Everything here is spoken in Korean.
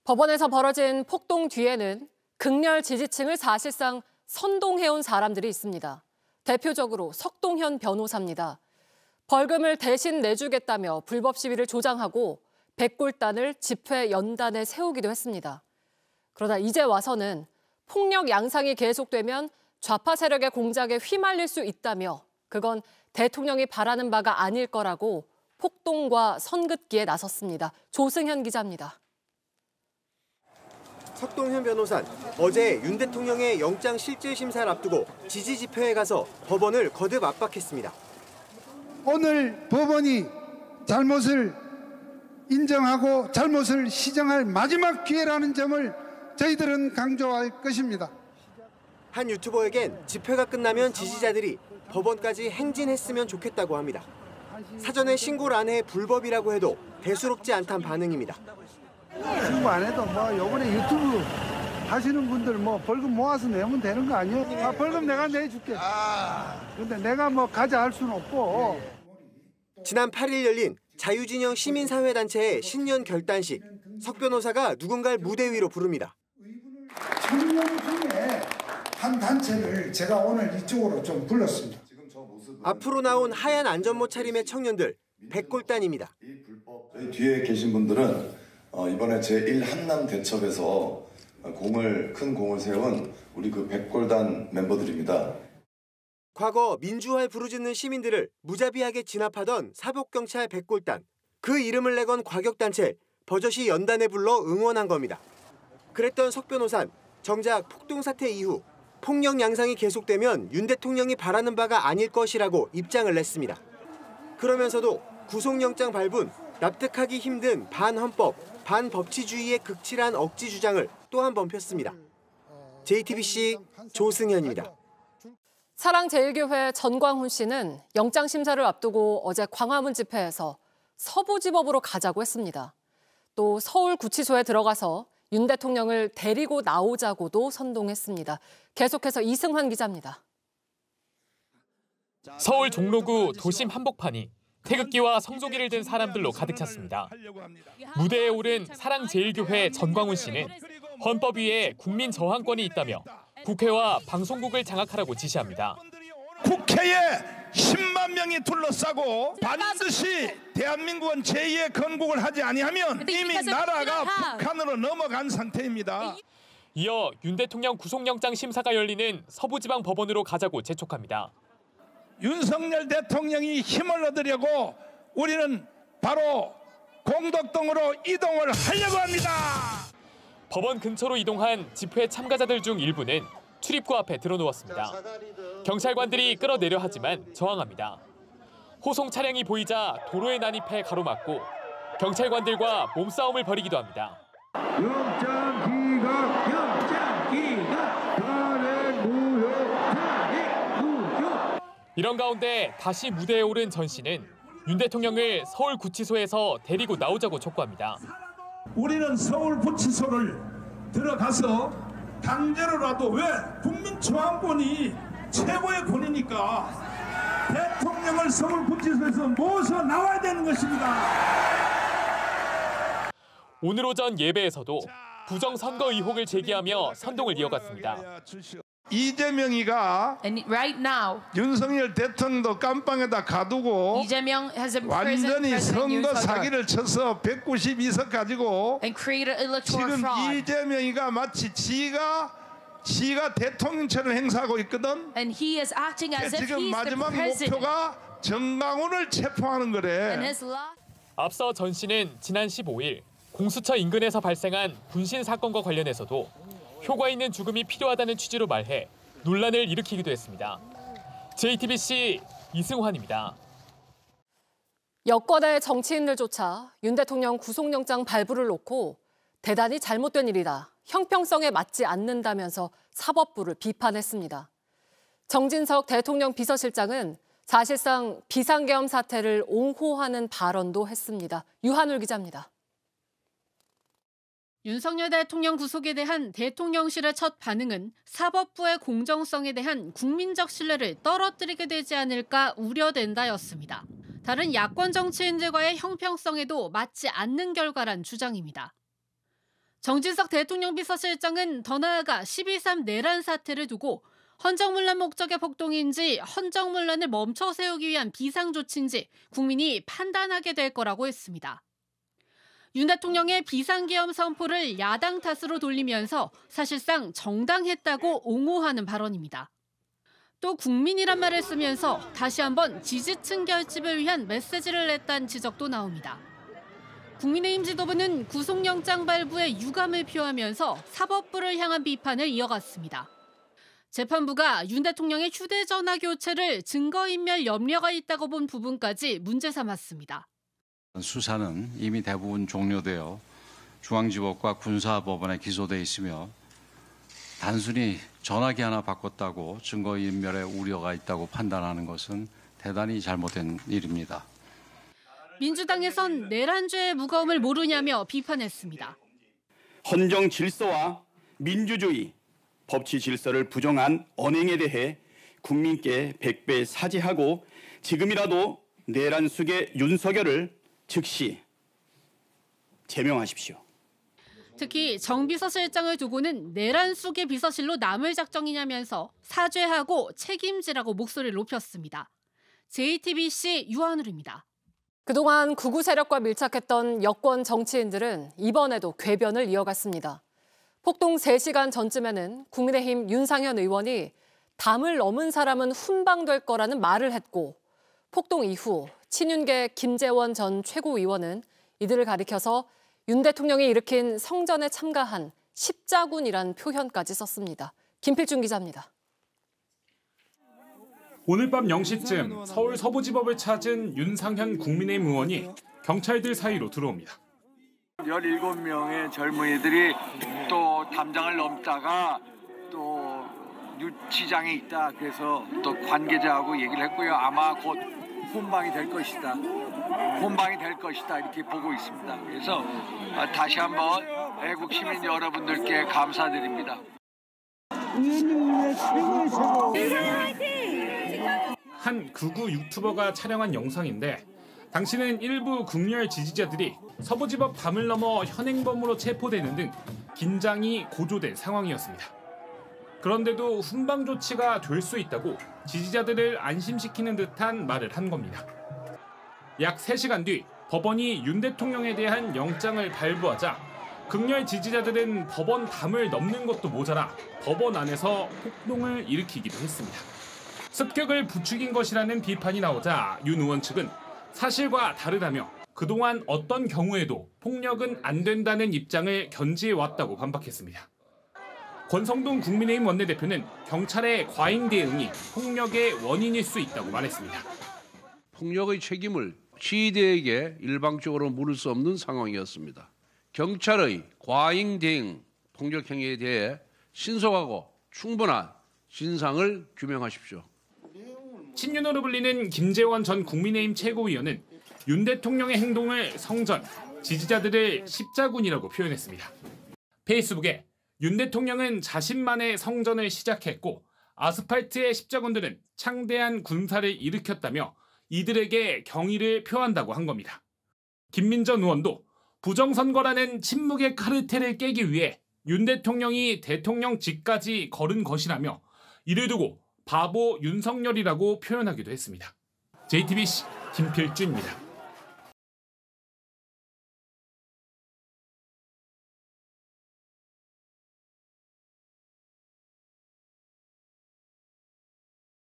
법원에서 벌어진 폭동 뒤에는 극렬 지지층을 사실상 선동해온 사람들이 있습니다. 대표적으로 석동현 변호사입니다. 벌금을 대신 내주겠다며 불법 시위를 조장하고 백골단을 집회 연단에 세우기도 했습니다. 그러다 이제 와서는 폭력 양상이 계속되면 좌파 세력의 공작에 휘말릴 수 있다며 그건 대통령이 바라는 바가 아닐 거라고 폭동과 선긋기에 나섰습니다. 조승현 기자입니다. 석동현 변호사는 어제 윤 대통령의 영장 실질 심사를 앞두고 지지 집회에 가서 법원을 거듭 압박했습니다. 오늘 법원이 잘못을 인정하고 잘못을 시정할 마지막 기회라는 점을 저희들은 강조할 것입니다. 한 유튜버에겐 집회가 끝나면 지지자들이 법원까지 행진했으면 좋겠다고 합니다. 사전에 신고를 안 해 불법이라고 해도 대수롭지 않다는 반응입니다. 신고 안 해도 요번에 유튜브 하시는 분들 벌금 모아서 내면 되는 거 아니에요? 벌금 내가 내줄게. 근데 내가 가자 할 수는 없고. 지난 8일 열린 자유진영 시민사회단체의 신년 결단식. 석 변호사가 누군가를 무대 위로 부릅니다. 청년 중에 한 단체를 제가 오늘 이쪽으로 좀 불렀습니다. 앞으로 나온 하얀 안전모 차림의 청년들, 백골단입니다. 저희 뒤에 계신 분들은 이번에 제1 한남 대첩에서 큰 공을 세운 우리 그 백골단 멤버들입니다. 과거 민주화에 부르짖는 시민들을 무자비하게 진압하던 사법경찰 백골단. 그 이름을 내건 과격단체 버젓이 연단에 불러 응원한 겁니다. 그랬던 석 변호사는 정작 폭동 사태 이후 폭력 양상이 계속되면 윤 대통령이 바라는 바가 아닐 것이라고 입장을 냈습니다. 그러면서도 구속영장 발부는 납득하기 힘든 반헌법, 반법치주의의 극칠한 억지 주장을 또 한 번 폈습니다. JTBC 조승현입니다. 사랑제일교회 전광훈 씨는 영장 심사를 앞두고 어제 광화문 집회에서 서부지법으로 가자고 했습니다. 또 서울구치소에 들어가서 윤 대통령을 데리고 나오자고도 선동했습니다. 계속해서 이승환 기자입니다. 서울 종로구 도심 한복판이 태극기와 성조기를 든 사람들로 가득 찼습니다. 무대에 오른 사랑제일교회 전광훈 씨는 헌법 위에 국민 저항권이 있다며 국회와 방송국을 장악하라고 지시합니다. 국회에 10만 명이 둘러싸고 반드시 대한민국은 제2의 건국을 하지 아니하면 이미 나라가 북한으로 넘어간 상태입니다. 이어 윤 대통령 구속영장 심사가 열리는 서부지방법원으로 가자고 재촉합니다. 윤석열 대통령이 힘을 얻으려고 우리는 바로 공덕동으로 이동을 하려고 합니다. 법원 근처로 이동한 집회 참가자들 중 일부는 출입구 앞에 드러누웠습니다. 경찰관들이 끌어내려 하지만 저항합니다. 호송 차량이 보이자 도로에 난입해 가로막고 경찰관들과 몸싸움을 벌이기도 합니다. 영장 기각, 탄핵무효. 이런 가운데 다시 무대에 오른 전 씨는 윤 대통령을 서울구치소에서 데리고 나오자고 촉구합니다. 우리는 서울구치소를 들어가서 강제로라도 왜 국민저항권이 최고의 권위니까 대통령을 서울구치소에서 모셔 나와야 되는 것입니다. 오늘 오전 예배에서도 부정선거 의혹을 제기하며 선동을 이어갔습니다. 이재명이가 right now, 윤석열 대통령도 깜빵에다 가두고 완전히 선거 사기를 쳐서 192석 가지고 지금 이재명이가 마치 지가 대통령처럼 행사하고 있거든. 지금 마지막 목표가 정강훈을 체포하는 거래. 앞서 전 씨는 지난 15일 공수처 인근에서 발생한 분신 사건과 관련해서도 효과 있는 죽음이 필요하다는 취지로 말해 논란을 일으키기도 했습니다. JTBC 이승환입니다. 여권의 정치인들조차 윤 대통령 구속영장 발부를 놓고 대단히 잘못된 일이다, 형평성에 맞지 않는다면서 사법부를 비판했습니다. 정진석 대통령 비서실장은 사실상 비상계엄 사태를 옹호하는 발언도 했습니다. 유한울 기자입니다. 윤석열 대통령 구속에 대한 대통령실의 첫 반응은 사법부의 공정성에 대한 국민적 신뢰를 떨어뜨리게 되지 않을까 우려된다였습니다. 다른 야권 정치인들과의 형평성에도 맞지 않는 결과란 주장입니다. 정진석 대통령 비서실장은 더 나아가 12.3 내란 사태를 두고 헌정문란 목적의 폭동인지 헌정문란을 멈춰 세우기 위한 비상조치인지 국민이 판단하게 될 거라고 했습니다. 윤 대통령의 비상계엄 선포를 야당 탓으로 돌리면서 사실상 정당했다고 옹호하는 발언입니다. 또 국민이란 말을 쓰면서 다시 한번 지지층 결집을 위한 메시지를 냈다는 지적도 나옵니다. 국민의힘 지도부는 구속영장 발부에 유감을 표하면서 사법부를 향한 비판을 이어갔습니다. 재판부가 윤 대통령의 휴대전화 교체를 증거인멸 염려가 있다고 본 부분까지 문제 삼았습니다. 수사는 이미 대부분 종료되어 중앙지법과 군사법원에 기소돼 있으며 단순히 전화기 하나 바꿨다고 증거인멸의 우려가 있다고 판단하는 것은 대단히 잘못된 일입니다. 민주당에선 내란죄의 무거움을 모르냐며 비판했습니다. 헌정 질서와 민주주의, 법치 질서를 부정한 언행에 대해 국민께 100배 사죄하고 지금이라도 내란 속의 윤석열을 즉시 제명하십시오. 특히 정 비서실장을 두고는 내란 속의 비서실로 남을 작정이냐면서 사죄하고 책임지라고 목소리를 높였습니다. JTBC 유한울입니다. 그동안 극우 세력과 밀착했던 여권 정치인들은 이번에도 궤변을 이어갔습니다. 폭동 3시간 전쯤에는 국민의힘 윤상현 의원이 담을 넘은 사람은 훈방될 거라는 말을 했고 폭동 이후 친윤계 김재원 전 최고위원은 이들을 가리켜서 윤 대통령이 일으킨 성전에 참가한 십자군이란 표현까지 썼습니다. 김필중 기자입니다. 오늘 밤 0시쯤 서울 서부지법을 찾은 윤상현 국민의힘 의원이 경찰들 사이로 들어옵니다. 17명의 젊은이들이 또 담장을 넘다가 또 유치장에 있다. 그래서 또 관계자하고 얘기를 했고요. 아마 곧 혼방이 될 것이다. 혼방이 될 것이다. 이렇게 보고 있습니다. 그래서 다시 한번 애국 시민 여러분들께 감사드립니다. 한 극우 유튜버가 촬영한 영상인데 당시는 일부 극렬 지지자들이 서부지법 담을 넘어 현행범으로 체포되는 등 긴장이 고조된 상황이었습니다. 그런데도 훈방 조치가 될 수 있다고 지지자들을 안심시키는 듯한 말을 한 겁니다. 약 3시간 뒤 법원이 윤 대통령에 대한 영장을 발부하자 극렬 지지자들은 법원 담을 넘는 것도 모자라 법원 안에서 폭동을 일으키기도 했습니다. 습격을 부추긴 것이라는 비판이 나오자 윤 의원 측은 사실과 다르다며 그동안 어떤 경우에도 폭력은 안 된다는 입장을 견지해왔다고 반박했습니다. 권성동 국민의힘 원내대표는 경찰의 과잉 대응이 폭력의 원인일 수 있다고 말했습니다. 폭력의 책임을 시위대에게 일방적으로 물을 수 없는 상황이었습니다. 경찰의 과잉 대응, 폭력 행위에 대해 신속하고 충분한 진상을 규명하십시오. 친윤으로 불리는 김재원 전 국민의힘 최고위원은 윤 대통령의 행동을 성전, 지지자들을 십자군이라고 표현했습니다. 페이스북에 윤 대통령은 자신만의 성전을 시작했고 아스팔트의 십자군들은 창대한 군사를 일으켰다며 이들에게 경의를 표한다고 한 겁니다. 김민전 의원도 부정선거라는 침묵의 카르텔을 깨기 위해 윤 대통령이 대통령직까지 걸은 것이라며 이를 두고 바보 윤석열이라고 표현하기도 했습니다. JTBC 김필준입니다.